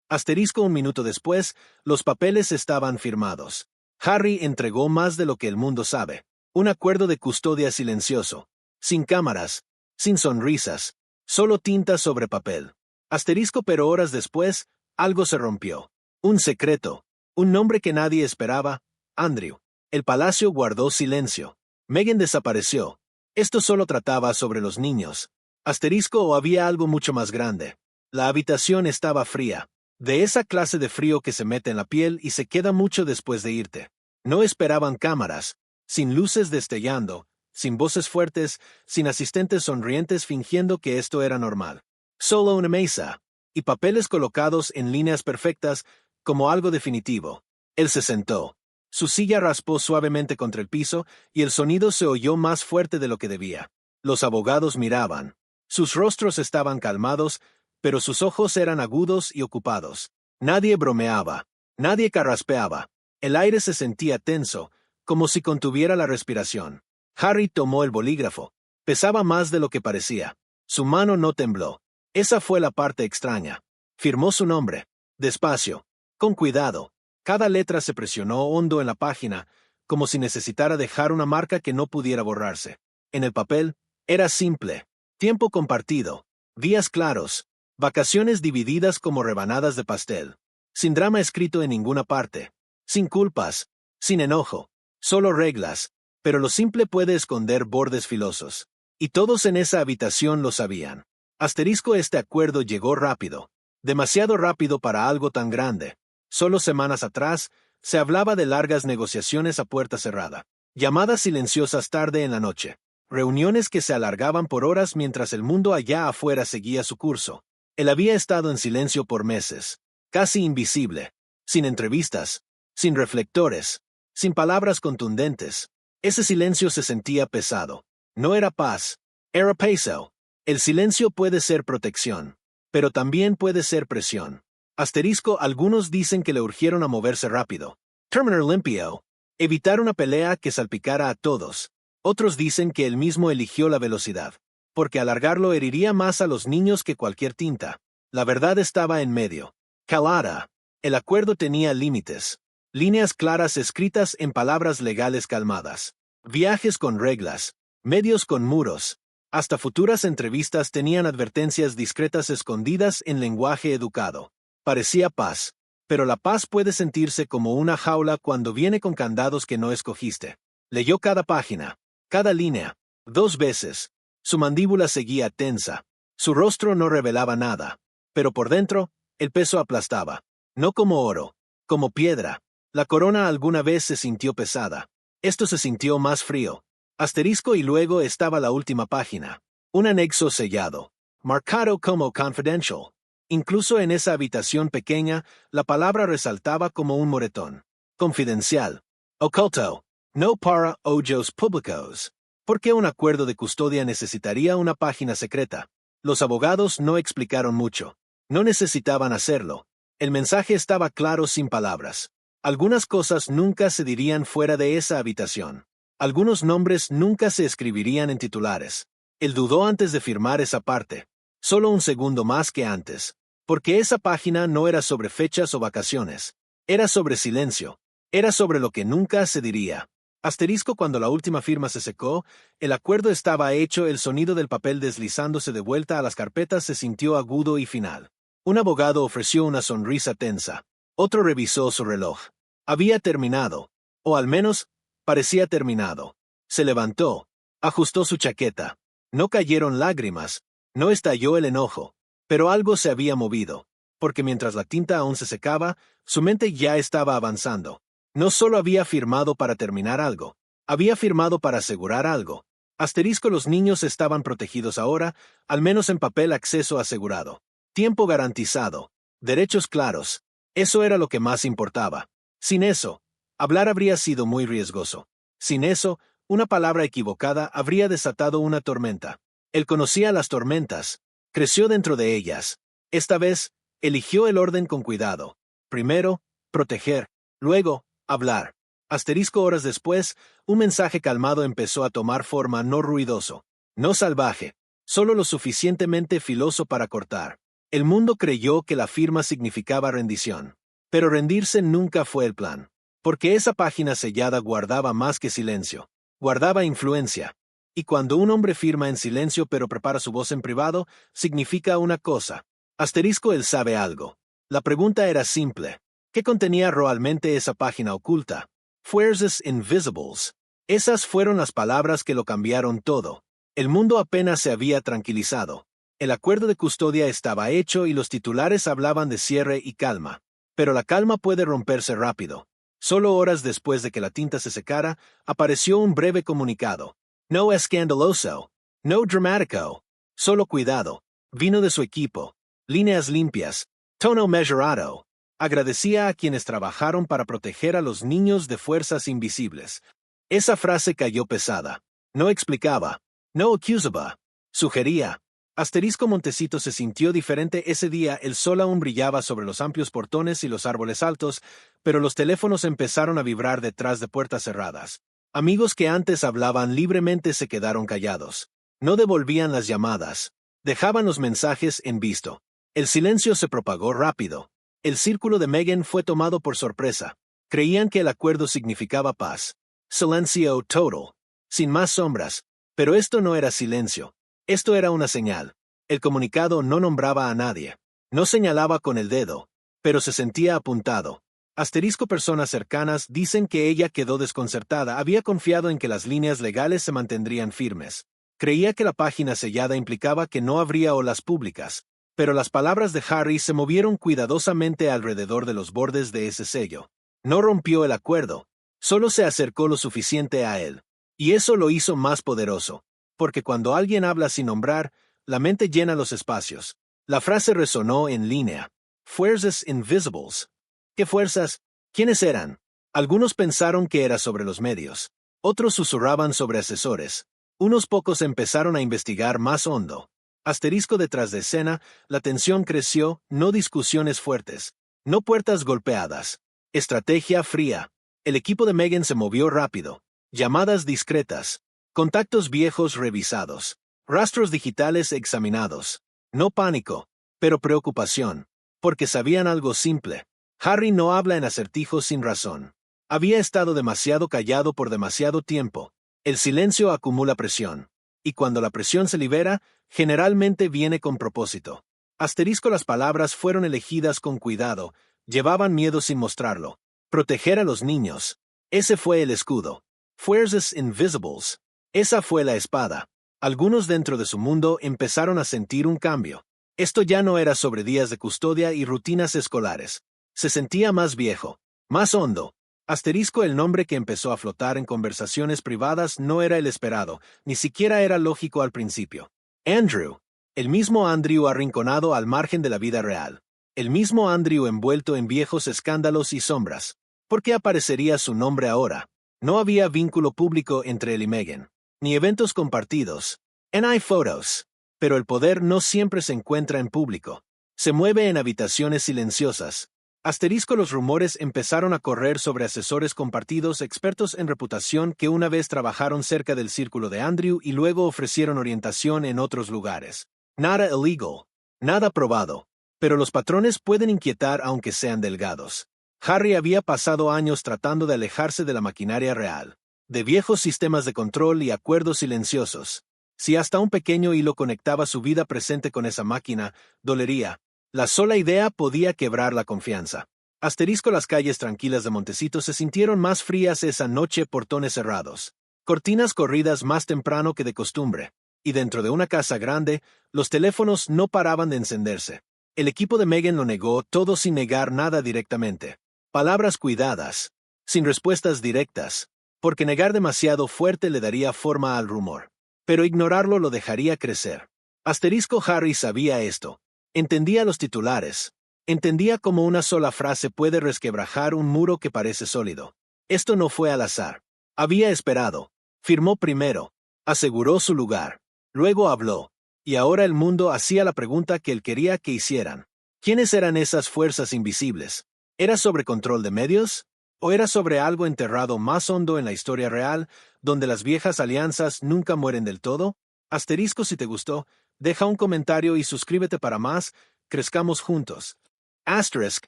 Asterisco un minuto después, los papeles estaban firmados. Harry entregó más de lo que el mundo sabe. Un acuerdo de custodia silencioso. Sin cámaras. Sin sonrisas. Solo tinta sobre papel. Asterisco pero horas después, algo se rompió. Un secreto. Un nombre que nadie esperaba. Andrew. El palacio guardó silencio. Meghan desapareció. Esto solo trataba sobre los niños. Asterisco o había algo mucho más grande. La habitación estaba fría. De esa clase de frío que se mete en la piel y se queda mucho después de irte. No esperaban cámaras, sin luces destellando, sin voces fuertes, sin asistentes sonrientes fingiendo que esto era normal. Solo una mesa, y papeles colocados en líneas perfectas como algo definitivo. Él se sentó. Su silla raspó suavemente contra el piso y el sonido se oyó más fuerte de lo que debía. Los abogados miraban. Sus rostros estaban calmados, pero sus ojos eran agudos y ocupados. Nadie bromeaba. Nadie carraspeaba. El aire se sentía tenso, como si contuviera la respiración. Harry tomó el bolígrafo. Pesaba más de lo que parecía. Su mano no tembló. Esa fue la parte extraña. Firmó su nombre. Despacio. Con cuidado. Cada letra se presionó hondo en la página, como si necesitara dejar una marca que no pudiera borrarse. En el papel, era simple. Tiempo compartido. Días claros. Vacaciones divididas como rebanadas de pastel. Sin drama escrito en ninguna parte. Sin culpas. Sin enojo. Solo reglas. Pero lo simple puede esconder bordes filosos. Y todos en esa habitación lo sabían. Asterisco este acuerdo llegó rápido. Demasiado rápido para algo tan grande. Solo semanas atrás, se hablaba de largas negociaciones a puerta cerrada. Llamadas silenciosas tarde en la noche. Reuniones que se alargaban por horas mientras el mundo allá afuera seguía su curso. Él había estado en silencio por meses. Casi invisible. Sin entrevistas. Sin reflectores. Sin palabras contundentes. Ese silencio se sentía pesado. No era paz. Era peso. El silencio puede ser protección. Pero también puede ser presión. Asterisco, algunos dicen que le urgieron a moverse rápido. Terminar limpio. Evitar una pelea que salpicara a todos. Otros dicen que él mismo eligió la velocidad. Porque alargarlo heriría más a los niños que cualquier tinta. La verdad estaba en medio. Calada. El acuerdo tenía límites. Líneas claras escritas en palabras legales calmadas. Viajes con reglas. Medios con muros. Hasta futuras entrevistas tenían advertencias discretas escondidas en lenguaje educado. Parecía paz. Pero la paz puede sentirse como una jaula cuando viene con candados que no escogiste. Leyó cada página. Cada línea. 2 veces. Su mandíbula seguía tensa. Su rostro no revelaba nada. Pero por dentro, el peso aplastaba. No como oro. Como piedra. La corona alguna vez se sintió pesada. Esto se sintió más frío. Asterisco y luego estaba la última página. Un anexo sellado. Marcado como confidential. Incluso en esa habitación pequeña, la palabra resaltaba como un moretón. Confidencial. Oculto. No para ojos públicos. ¿Por qué un acuerdo de custodia necesitaría una página secreta? Los abogados no explicaron mucho. No necesitaban hacerlo. El mensaje estaba claro sin palabras. Algunas cosas nunca se dirían fuera de esa habitación. Algunos nombres nunca se escribirían en titulares. Él dudó antes de firmar esa parte. Solo un segundo más que antes. Porque esa página no era sobre fechas o vacaciones. Era sobre silencio. Era sobre lo que nunca se diría. Asterisco cuando la última firma se secó, el acuerdo estaba hecho, el sonido del papel deslizándose de vuelta a las carpetas se sintió agudo y final. Un abogado ofreció una sonrisa tensa. Otro revisó su reloj. Había terminado. O al menos, parecía terminado. Se levantó. Ajustó su chaqueta. No cayeron lágrimas. No estalló el enojo. Pero algo se había movido. Porque mientras la tinta aún se secaba, su mente ya estaba avanzando. No solo había firmado para terminar algo. Había firmado para asegurar algo. Asterisco, los niños estaban protegidos ahora, al menos en papel, acceso asegurado. Tiempo garantizado. Derechos claros. Eso era lo que más importaba. Sin eso, hablar habría sido muy riesgoso. Sin eso, una palabra equivocada habría desatado una tormenta. Él conocía las tormentas. Creció dentro de ellas. Esta vez, eligió el orden con cuidado. Primero, proteger. Luego, hablar. Asterisco, horas después, un mensaje calmado empezó a tomar forma, no ruidoso. No salvaje. Solo lo suficientemente filoso para cortar. El mundo creyó que la firma significaba rendición. Pero rendirse nunca fue el plan. Porque esa página sellada guardaba más que silencio. Guardaba influencia. Y cuando un hombre firma en silencio pero prepara su voz en privado, significa una cosa. Asterisco él sabe algo. La pregunta era simple. ¿Qué contenía realmente esa página oculta? Fuerzas invisibles. Esas fueron las palabras que lo cambiaron todo. El mundo apenas se había tranquilizado. El acuerdo de custodia estaba hecho y los titulares hablaban de cierre y calma. Pero la calma puede romperse rápido. Solo horas después de que la tinta se secara, apareció un breve comunicado. No escandaloso. No dramático. Solo cuidado. Vino de su equipo. Líneas limpias. Tono mesurado. Agradecía a quienes trabajaron para proteger a los niños de fuerzas invisibles. Esa frase cayó pesada. No explicaba. No accusaba. Sugería. Asterisco Montecito se sintió diferente ese día. El sol aún brillaba sobre los amplios portones y los árboles altos, pero los teléfonos empezaron a vibrar detrás de puertas cerradas. Amigos que antes hablaban libremente se quedaron callados. No devolvían las llamadas. Dejaban los mensajes en visto. El silencio se propagó rápido. El círculo de Megan fue tomado por sorpresa. Creían que el acuerdo significaba paz. Silencio total. Sin más sombras. Pero esto no era silencio. Esto era una señal. El comunicado no nombraba a nadie. No señalaba con el dedo. Pero se sentía apuntado. Asterisco personas cercanas dicen que ella quedó desconcertada. Había confiado en que las líneas legales se mantendrían firmes. Creía que la página sellada implicaba que no habría olas públicas. Pero las palabras de Harry se movieron cuidadosamente alrededor de los bordes de ese sello. No rompió el acuerdo. Solo se acercó lo suficiente a él. Y eso lo hizo más poderoso. Porque cuando alguien habla sin nombrar, la mente llena los espacios. La frase resonó en línea. Fuerzas invisibles. ¿Qué fuerzas? ¿Quiénes eran? Algunos pensaron que era sobre los medios. Otros susurraban sobre asesores. Unos pocos empezaron a investigar más hondo. Asterisco detrás de escena, la tensión creció, no discusiones fuertes. No puertas golpeadas. Estrategia fría. El equipo de Megan se movió rápido. Llamadas discretas. Contactos viejos revisados. Rastros digitales examinados. No pánico, pero preocupación. Porque sabían algo simple. Harry no habla en acertijos sin razón. Había estado demasiado callado por demasiado tiempo. El silencio acumula presión. Y cuando la presión se libera, generalmente viene con propósito. Asterisco las palabras fueron elegidas con cuidado. Llevaban miedo sin mostrarlo. Proteger a los niños. Ese fue el escudo. Fuerzas invisibles. Esa fue la espada. Algunos dentro de su mundo empezaron a sentir un cambio. Esto ya no era sobre días de custodia y rutinas escolares. Se sentía más viejo, más hondo. Asterisco el nombre que empezó a flotar en conversaciones privadas no era el esperado, ni siquiera era lógico al principio. Andrew. El mismo Andrew arrinconado al margen de la vida real. El mismo Andrew envuelto en viejos escándalos y sombras. ¿Por qué aparecería su nombre ahora? No había vínculo público entre él y Megan. Ni eventos compartidos. Hay fotos. Pero el poder no siempre se encuentra en público. Se mueve en habitaciones silenciosas. Asterisco los rumores empezaron a correr sobre asesores compartidos expertos en reputación que una vez trabajaron cerca del círculo de Andrew y luego ofrecieron orientación en otros lugares. Nada illegal. Nada probado. Pero los patrones pueden inquietar aunque sean delgados. Harry había pasado años tratando de alejarse de la maquinaria real. De viejos sistemas de control y acuerdos silenciosos. Si hasta un pequeño hilo conectaba su vida presente con esa máquina, dolería. La sola idea podía quebrar la confianza. Asterisco las calles tranquilas de Montecito se sintieron más frías esa noche, portones cerrados. Cortinas corridas más temprano que de costumbre. Y dentro de una casa grande, los teléfonos no paraban de encenderse. El equipo de Megan lo negó todo sin negar nada directamente. Palabras cuidadas. Sin respuestas directas. Porque negar demasiado fuerte le daría forma al rumor. Pero ignorarlo lo dejaría crecer. Asterisco Harry sabía esto. Entendía los titulares. Entendía cómo una sola frase puede resquebrajar un muro que parece sólido. Esto no fue al azar. Había esperado. Firmó primero. Aseguró su lugar. Luego habló. Y ahora el mundo hacía la pregunta que él quería que hicieran. ¿Quiénes eran esas fuerzas invisibles? ¿Era sobre control de medios? ¿O era sobre algo enterrado más hondo en la historia real, donde las viejas alianzas nunca mueren del todo? Asterisco si te gustó, deja un comentario y suscríbete para más. crezcamos juntos. Asterisk,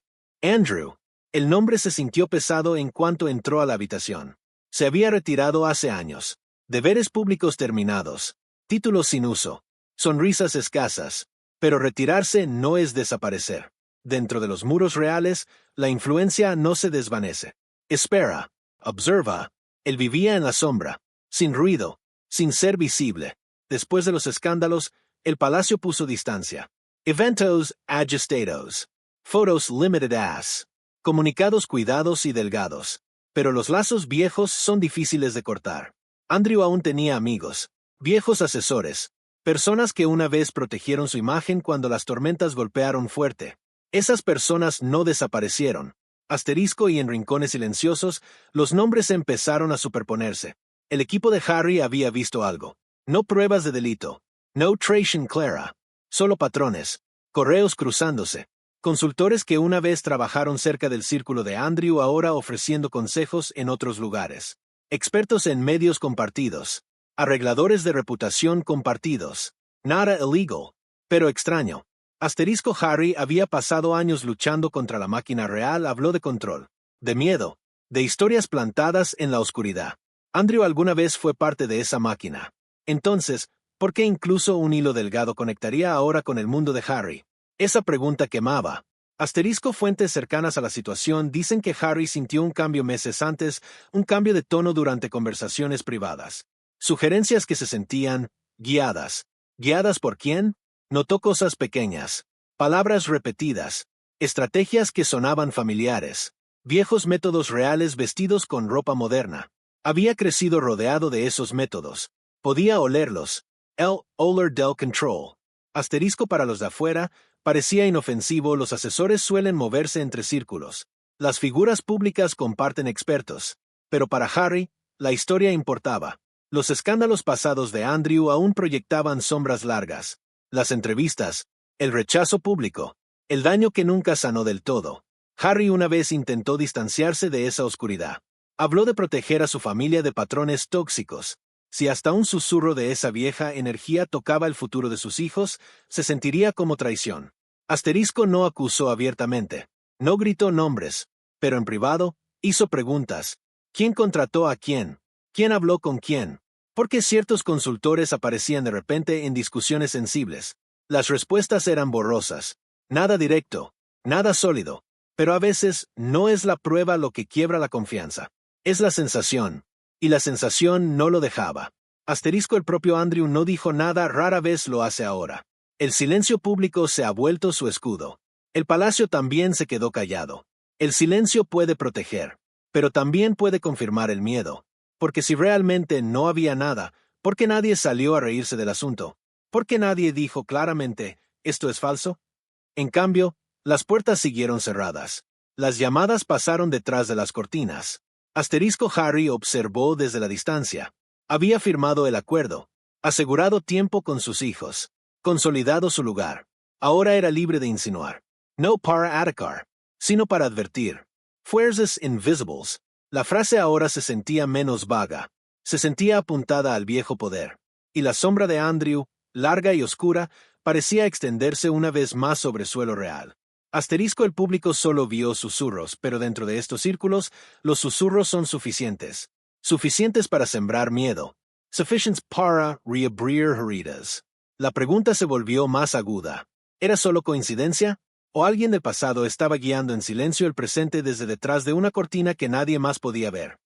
Andrew. El nombre se sintió pesado en cuanto entró a la habitación. Se había retirado hace años. Deberes públicos terminados. Títulos sin uso. Sonrisas escasas. Pero retirarse no es desaparecer. Dentro de los muros reales, la influencia no se desvanece. Espera. Observa. Él vivía en la sombra. Sin ruido. Sin ser visible. Después de los escándalos, el palacio puso distancia. Eventos agitados. Fotos limited as. Comunicados cuidados y delgados. Pero los lazos viejos son difíciles de cortar. Andrew aún tenía amigos. Viejos asesores. Personas que una vez protegieron su imagen cuando las tormentas golpearon fuerte. Esas personas no desaparecieron. Asterisco y en rincones silenciosos, los nombres empezaron a superponerse. El equipo de Harry había visto algo. No pruebas de delito. No tracing clara. Solo patrones. Correos cruzándose. Consultores que una vez trabajaron cerca del círculo de Andrew ahora ofreciendo consejos en otros lugares. Expertos en medios compartidos. Arregladores de reputación compartidos. Nada illegal. Pero extraño. Asterisco Harry había pasado años luchando contra la máquina real, habló de control. De miedo. De historias plantadas en la oscuridad. Andrew alguna vez fue parte de esa máquina. Entonces, ¿por qué incluso un hilo delgado conectaría ahora con el mundo de Harry? Esa pregunta quemaba. Asterisco fuentes cercanas a la situación dicen que Harry sintió un cambio meses antes, un cambio de tono durante conversaciones privadas. Sugerencias que se sentían guiadas. ¿Guiadas por quién? Notó cosas pequeñas. Palabras repetidas. Estrategias que sonaban familiares. Viejos métodos reales vestidos con ropa moderna. Había crecido rodeado de esos métodos. Podía olerlos. El olor del control. Asterisco para los de afuera. Parecía inofensivo, los asesores suelen moverse entre círculos. Las figuras públicas comparten expertos. Pero para Harry, la historia importaba. Los escándalos pasados de Andrew aún proyectaban sombras largas. Las entrevistas, el rechazo público, el daño que nunca sanó del todo. Harry una vez intentó distanciarse de esa oscuridad. Habló de proteger a su familia de patrones tóxicos. Si hasta un susurro de esa vieja energía tocaba el futuro de sus hijos, se sentiría como traición. Asterisco no acusó abiertamente. No gritó nombres. Pero en privado, hizo preguntas. ¿Quién contrató a quién? ¿Quién habló con quién? ¿Por qué ciertos consultores aparecían de repente en discusiones sensibles? Las respuestas eran borrosas. Nada directo. Nada sólido. Pero a veces, no es la prueba lo que quiebra la confianza. Es la sensación. Y la sensación no lo dejaba. Asterisco el propio Andrew no dijo nada, rara vez lo hace ahora. El silencio público se ha vuelto su escudo. El palacio también se quedó callado. El silencio puede proteger, pero también puede confirmar el miedo. Porque si realmente no había nada, ¿por qué nadie salió a reírse del asunto? ¿Por qué nadie dijo claramente, esto es falso? En cambio, las puertas siguieron cerradas. Las llamadas pasaron detrás de las cortinas. Asterisco Harry observó desde la distancia. Había firmado el acuerdo, asegurado tiempo con sus hijos, consolidado su lugar. Ahora era libre de insinuar. No para atacar, sino para advertir. Fuerzas invisibles. La frase ahora se sentía menos vaga. Se sentía apuntada al viejo poder. Y la sombra de Andrew, larga y oscura, parecía extenderse una vez más sobre suelo real. Asterisco el público solo vio susurros, pero dentro de estos círculos, los susurros son suficientes. Suficientes para sembrar miedo. Sufficient para reabrir heridas. La pregunta se volvió más aguda. ¿Era solo coincidencia? ¿O alguien del pasado estaba guiando en silencio el presente desde detrás de una cortina que nadie más podía ver?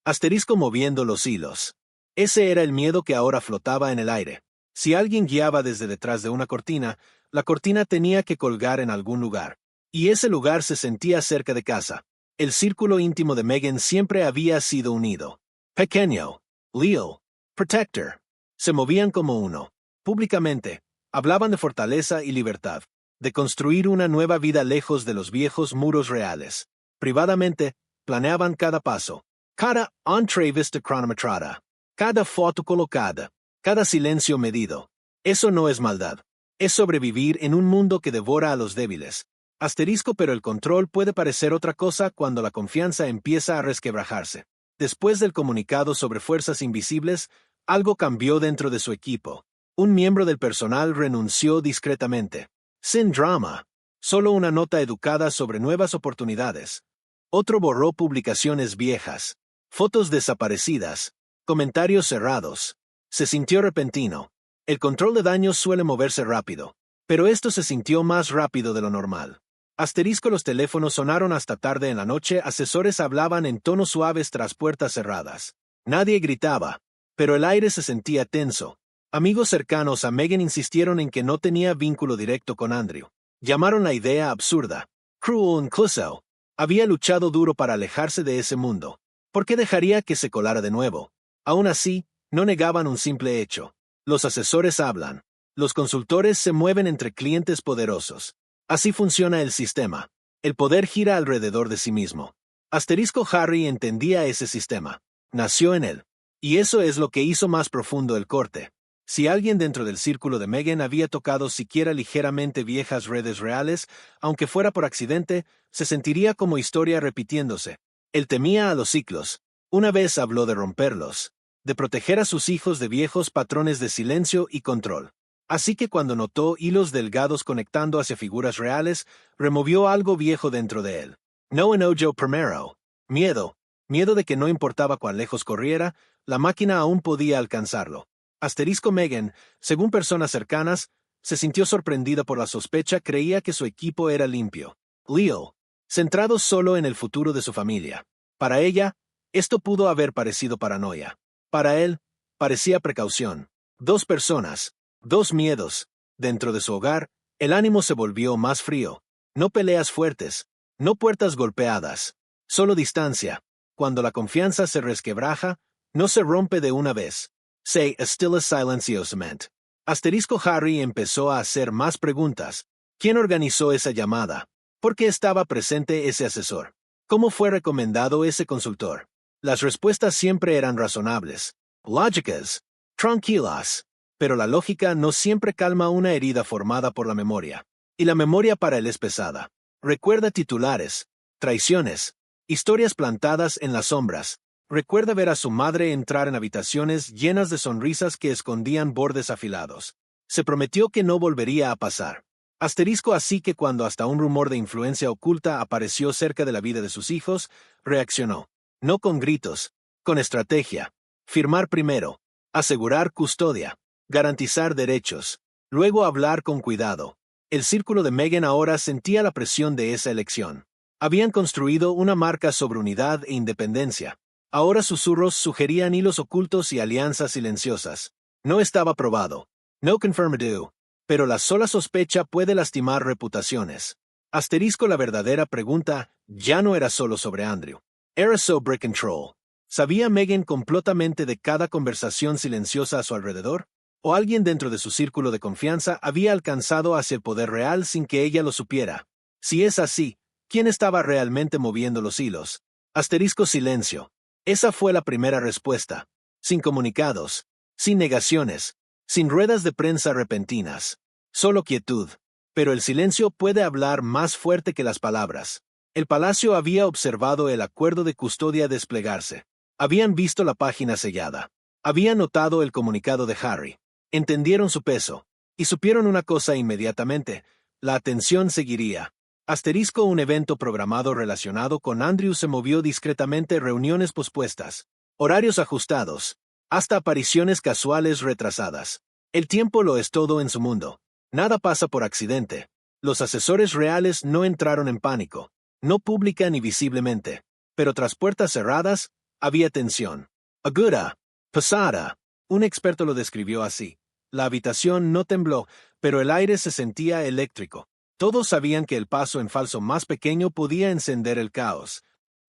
Asterisco moviendo los hilos. Ese era el miedo que ahora flotaba en el aire. Si alguien guiaba desde detrás de una cortina, la cortina tenía que colgar en algún lugar. Y ese lugar se sentía cerca de casa. El círculo íntimo de Meghan siempre había sido unido. Pequeño, Leo, Protector. Se movían como uno. Públicamente, hablaban de fortaleza y libertad. De construir una nueva vida lejos de los viejos muros reales. Planeaban cada paso. Cada entrevista cronometrada. Cada foto colocada. Cada silencio medido. Eso no es maldad. Es sobrevivir en un mundo que devora a los débiles. Asterisco, pero el control puede parecer otra cosa cuando la confianza empieza a resquebrajarse. Después del comunicado sobre fuerzas invisibles, algo cambió dentro de su equipo. Un miembro del personal renunció discretamente. Sin drama. Solo una nota educada sobre nuevas oportunidades. Otro borró publicaciones viejas. Fotos desaparecidas. Comentarios cerrados. Se sintió repentino. El control de daños suele moverse rápido. Pero esto se sintió más rápido de lo normal. Asterisco. Los teléfonos sonaron hasta tarde en la noche. Asesores hablaban en tonos suaves tras puertas cerradas. Nadie gritaba. Pero el aire se sentía tenso. Amigos cercanos a Megan insistieron en que no tenía vínculo directo con Andrew. Llamaron la idea absurda. Cruel incluso. Había luchado duro para alejarse de ese mundo. ¿Por qué dejaría que se colara de nuevo? Aún así, no negaban un simple hecho. Los asesores hablan. Los consultores se mueven entre clientes poderosos. Así funciona el sistema. El poder gira alrededor de sí mismo. Asterisco. Harry entendía ese sistema. Nació en él. Y eso es lo que hizo más profundo el corte. Si alguien dentro del círculo de Megan había tocado siquiera ligeramente viejas redes reales, aunque fuera por accidente, se sentiría como historia repitiéndose. Él temía a los ciclos. Una vez habló de romperlos, de proteger a sus hijos de viejos patrones de silencio y control. Así que cuando notó hilos delgados conectando hacia figuras reales, removió algo viejo dentro de él. No enojo primero. Miedo. Miedo de que no importaba cuán lejos corriera, la máquina aún podía alcanzarlo. Asterisco. Megan, según personas cercanas, se sintió sorprendida por la sospecha. Creía que su equipo era limpio. Leo, centrado solo en el futuro de su familia. Para ella, esto pudo haber parecido paranoia. Para él, parecía precaución. Dos personas, dos miedos. Dentro de su hogar, el ánimo se volvió más frío. No peleas fuertes, no puertas golpeadas, solo distancia. Cuando la confianza se resquebraja, no se rompe de una vez. Se estila silenciosamente. Asterisco. Harry empezó a hacer más preguntas. ¿Quién organizó esa llamada? ¿Por qué estaba presente ese asesor? ¿Cómo fue recomendado ese consultor? Las respuestas siempre eran razonables, lógicas, tranquilas. Pero la lógica no siempre calma una herida formada por la memoria. Y la memoria para él es pesada. Recuerda titulares, traiciones, historias plantadas en las sombras. Recuerda ver a su madre entrar en habitaciones llenas de sonrisas que escondían bordes afilados. Se prometió que no volvería a pasar. Asterisco. Así que cuando hasta un rumor de influencia oculta apareció cerca de la vida de sus hijos, reaccionó. No con gritos, con estrategia. Firmar primero. Asegurar custodia. Garantizar derechos. Luego hablar con cuidado. El círculo de Megan ahora sentía la presión de esa elección. Habían construido una marca sobre unidad e independencia. Ahora susurros sugerían hilos ocultos y alianzas silenciosas. No estaba probado. No confirmado. Pero la sola sospecha puede lastimar reputaciones. Asterisco. La verdadera pregunta ya no era solo sobre Andrew. Era sobre control. ¿Sabía Megan completamente de cada conversación silenciosa a su alrededor? ¿O alguien dentro de su círculo de confianza había alcanzado hacia el poder real sin que ella lo supiera? Si es así, ¿quién estaba realmente moviendo los hilos? Asterisco. Silencio. Esa fue la primera respuesta. Sin comunicados, sin negaciones, sin ruedas de prensa repentinas. Solo quietud. Pero el silencio puede hablar más fuerte que las palabras. El palacio había observado el acuerdo de custodia desplegarse. Habían visto la página sellada. Habían notado el comunicado de Harry. Entendieron su peso. Y supieron una cosa inmediatamente. La atención seguiría. Asterisco. Un evento programado relacionado con Andrew se movió discretamente. Reuniones pospuestas. Horarios ajustados. Hasta apariciones casuales retrasadas. El tiempo lo es todo en su mundo. Nada pasa por accidente. Los asesores reales no entraron en pánico. No pública ni visiblemente. Pero tras puertas cerradas, había tensión. Aguda. Pesada. Un experto lo describió así. La habitación no tembló, pero el aire se sentía eléctrico. Todos sabían que el paso en falso más pequeño podía encender el caos.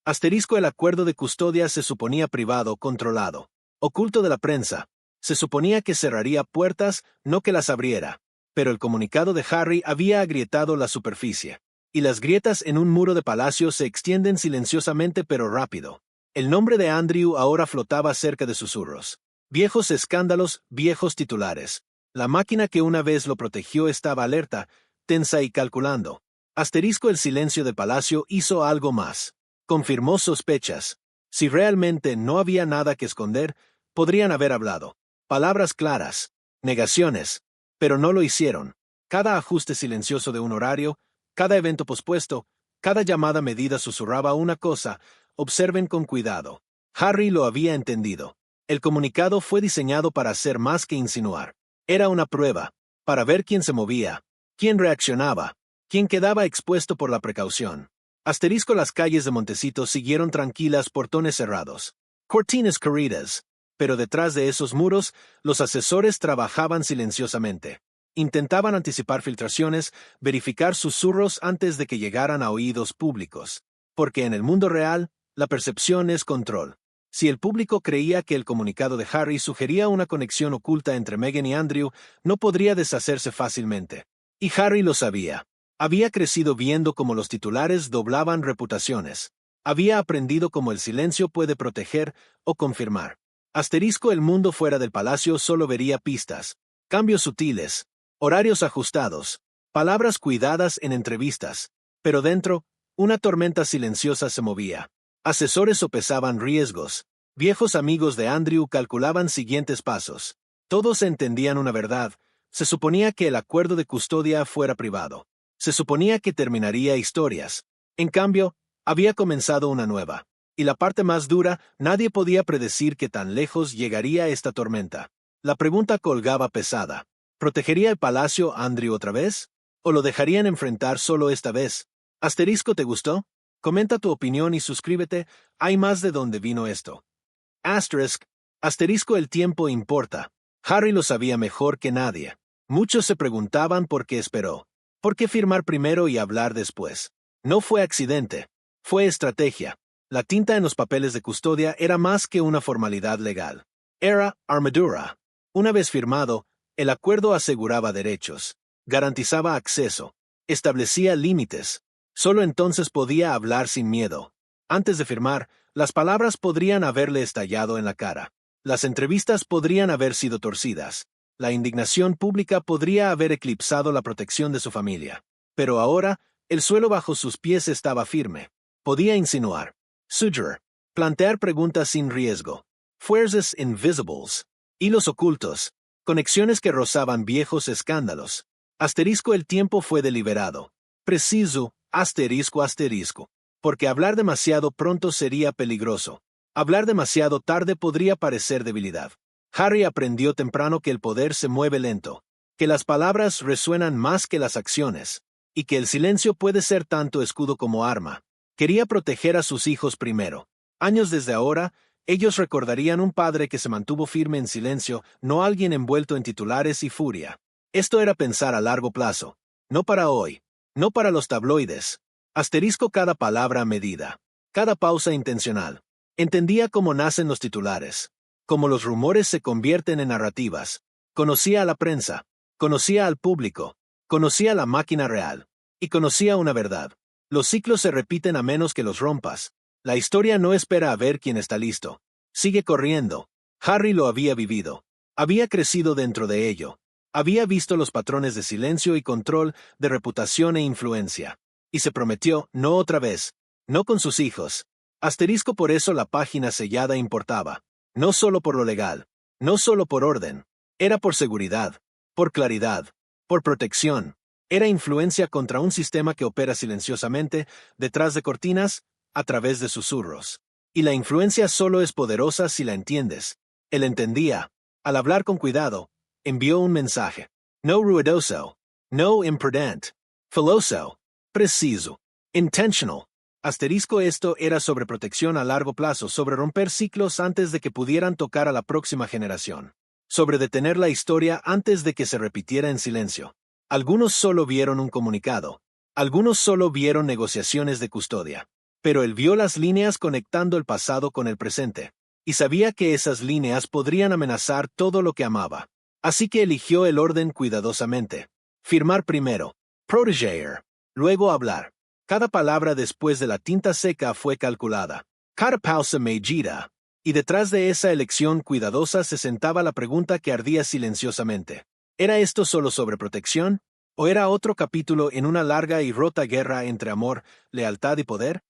Asterisco. El acuerdo de custodia se suponía privado, controlado. Oculto de la prensa. Se suponía que cerraría puertas, no que las abriera. Pero el comunicado de Harry había agrietado la superficie. Y las grietas en un muro de palacio se extienden silenciosamente pero rápido. El nombre de Andrew ahora flotaba cerca de susurros. Viejos escándalos, viejos titulares. La máquina que una vez lo protegió estaba alerta, tensa y calculando. Asterisco. El silencio de palacio hizo algo más. Confirmó sospechas. Si realmente no había nada que esconder, podrían haber hablado. Palabras claras. Negaciones. Pero no lo hicieron. Cada ajuste silencioso de un horario, cada evento pospuesto, cada llamada medida susurraba una cosa: observen con cuidado. Harry lo había entendido. El comunicado fue diseñado para hacer más que insinuar. Era una prueba, para ver quién se movía, quién reaccionaba, quién quedaba expuesto por la precaución. Asterisco. Las calles de Montecito siguieron tranquilas, portones cerrados, cortinas corridas, pero detrás de esos muros, los asesores trabajaban silenciosamente. Intentaban anticipar filtraciones, verificar susurros antes de que llegaran a oídos públicos. Porque en el mundo real, la percepción es control. Si el público creía que el comunicado de Harry sugería una conexión oculta entre Meghan y Andrew, no podría deshacerse fácilmente. Y Harry lo sabía. Había crecido viendo cómo los titulares doblaban reputaciones. Había aprendido cómo el silencio puede proteger o confirmar. Asterisco. El mundo fuera del palacio solo vería pistas, cambios sutiles, horarios ajustados, palabras cuidadas en entrevistas. Pero dentro, una tormenta silenciosa se movía. Asesores sopesaban riesgos. Viejos amigos de Andrew calculaban siguientes pasos. Todos entendían una verdad. Se suponía que el acuerdo de custodia fuera privado. Se suponía que terminaría historias. En cambio, había comenzado una nueva. Y la parte más dura: nadie podía predecir qué tan lejos llegaría esta tormenta. La pregunta colgaba pesada. ¿Protegería el palacio Andrew otra vez? ¿O lo dejarían enfrentar solo esta vez? Asterisco. ¿Te gustó? Comenta tu opinión y suscríbete. Hay más de dónde vino esto. Asterisco. El tiempo importa. Harry lo sabía mejor que nadie. Muchos se preguntaban por qué esperó. ¿Por qué firmar primero y hablar después? No fue accidente. Fue estrategia. La tinta en los papeles de custodia era más que una formalidad legal. Era armadura. Una vez firmado, el acuerdo aseguraba derechos, garantizaba acceso, establecía límites. Solo entonces podía hablar sin miedo. Antes de firmar, las palabras podrían haberle estallado en la cara. Las entrevistas podrían haber sido torcidas. La indignación pública podría haber eclipsado la protección de su familia. Pero ahora, el suelo bajo sus pies estaba firme. Podía insinuar, sugerir, plantear preguntas sin riesgo. Fuerzas invisibles, hilos ocultos, conexiones que rozaban viejos escándalos. Asterisco. El tiempo fue deliberado. Preciso. Asterisco. Porque hablar demasiado pronto sería peligroso. Hablar demasiado tarde podría parecer debilidad. Harry aprendió temprano que el poder se mueve lento, que las palabras resuenan más que las acciones, y que el silencio puede ser tanto escudo como arma. Quería proteger a sus hijos primero. Años desde ahora, ellos recordarían un padre que se mantuvo firme en silencio, no alguien envuelto en titulares y furia. Esto era pensar a largo plazo. No para hoy. No para los tabloides. Asterisco. Cada palabra medida. Cada pausa intencional. Entendía cómo nacen los titulares. Cómo los rumores se convierten en narrativas. Conocía a la prensa. Conocía al público. Conocía la máquina real. Y conocía una verdad. Los ciclos se repiten a menos que los rompas. La historia no espera a ver quién está listo. Sigue corriendo. Harry lo había vivido. Había crecido dentro de ello. Había visto los patrones de silencio y control, de reputación e influencia. Y se prometió, no otra vez. No con sus hijos. Asterisco. Por eso la página sellada importaba. No solo por lo legal. No solo por orden. Era por seguridad. Por claridad. Por protección. Era influencia contra un sistema que opera silenciosamente, detrás de cortinas, a través de susurros. Y la influencia solo es poderosa si la entiendes. Él entendía. Al hablar con cuidado, envió un mensaje. No ruidoso. No imprudent. Filoso. Preciso. Intentional. Asterisco. Esto era sobre protección a largo plazo, sobre romper ciclos antes de que pudieran tocar a la próxima generación. Sobre detener la historia antes de que se repitiera en silencio. Algunos solo vieron un comunicado. Algunos solo vieron negociaciones de custodia. Pero él vio las líneas conectando el pasado con el presente. Y sabía que esas líneas podrían amenazar todo lo que amaba. Así que eligió el orden cuidadosamente. Firmar primero. Proteger. Luego hablar. Cada palabra después de la tinta seca fue calculada. Cada pausa medida. Y detrás de esa elección cuidadosa se sentaba la pregunta que ardía silenciosamente. ¿Era esto solo sobre protección? ¿O era otro capítulo en una larga y rota guerra entre amor, lealtad y poder?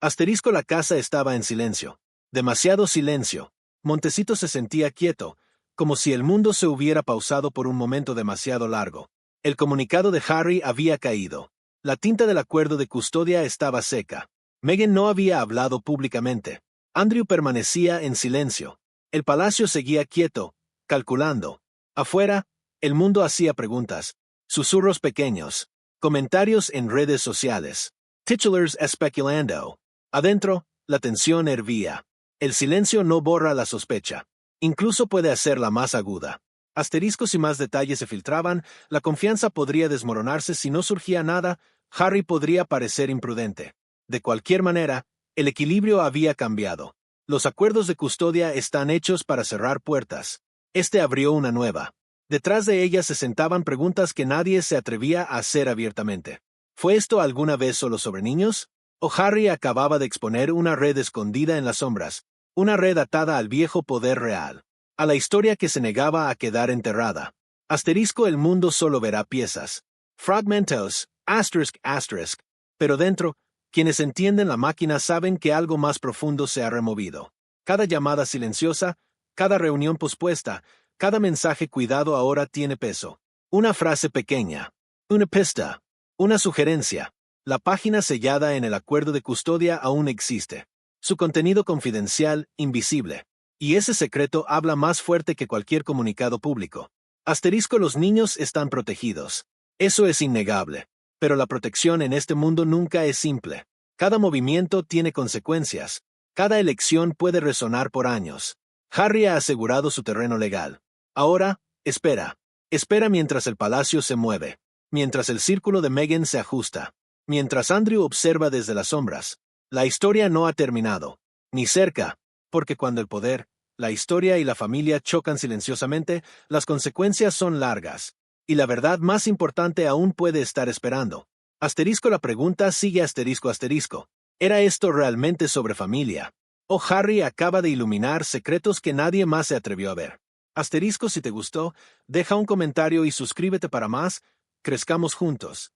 Asterisco. La casa estaba en silencio. Demasiado silencio. Montecito se sentía quieto, como si el mundo se hubiera pausado por un momento demasiado largo. El comunicado de Harry había caído. La tinta del acuerdo de custodia estaba seca. Meghan no había hablado públicamente. Andrew permanecía en silencio. El palacio seguía quieto, calculando. Afuera, el mundo hacía preguntas, susurros pequeños, comentarios en redes sociales, titulars especulando. Adentro, la tensión hervía. El silencio no borra la sospecha. Incluso puede hacerla más aguda. Asteriscos y más detalles se filtraban, la confianza podría desmoronarse si no surgía nada, Harry podría parecer imprudente. De cualquier manera, el equilibrio había cambiado. Los acuerdos de custodia están hechos para cerrar puertas. Este abrió una nueva. Detrás de ella se sentaban preguntas que nadie se atrevía a hacer abiertamente. ¿Fue esto alguna vez solo sobre niños? ¿O Harry acababa de exponer una red escondida en las sombras, una red atada al viejo poder real, a la historia que se negaba a quedar enterrada? Asterisco, el mundo solo verá piezas. Fragmentos, asterisk, pero dentro, quienes entienden la máquina saben que algo más profundo se ha removido. Cada llamada silenciosa, cada reunión pospuesta, cada mensaje cuidado ahora tiene peso. Una frase pequeña, una pista, una sugerencia. La página sellada en el acuerdo de custodia aún existe. Su contenido confidencial, invisible. Y ese secreto habla más fuerte que cualquier comunicado público. Asterisco, los niños están protegidos. Eso es innegable. Pero la protección en este mundo nunca es simple. Cada movimiento tiene consecuencias. Cada elección puede resonar por años. Harry ha asegurado su terreno legal. Ahora, espera. Espera mientras el palacio se mueve. Mientras el círculo de Meghan se ajusta. Mientras Andrew observa desde las sombras. La historia no ha terminado. Ni cerca. Porque cuando el poder, la historia y la familia chocan silenciosamente, las consecuencias son largas. Y la verdad más importante aún puede estar esperando. Asterisco, la pregunta sigue asterisco. ¿Era esto realmente sobre familia? ¿O Harry acaba de iluminar secretos que nadie más se atrevió a ver? Asterisco, si te gustó, deja un comentario y suscríbete para más. Crezcamos juntos.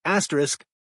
Asterisk,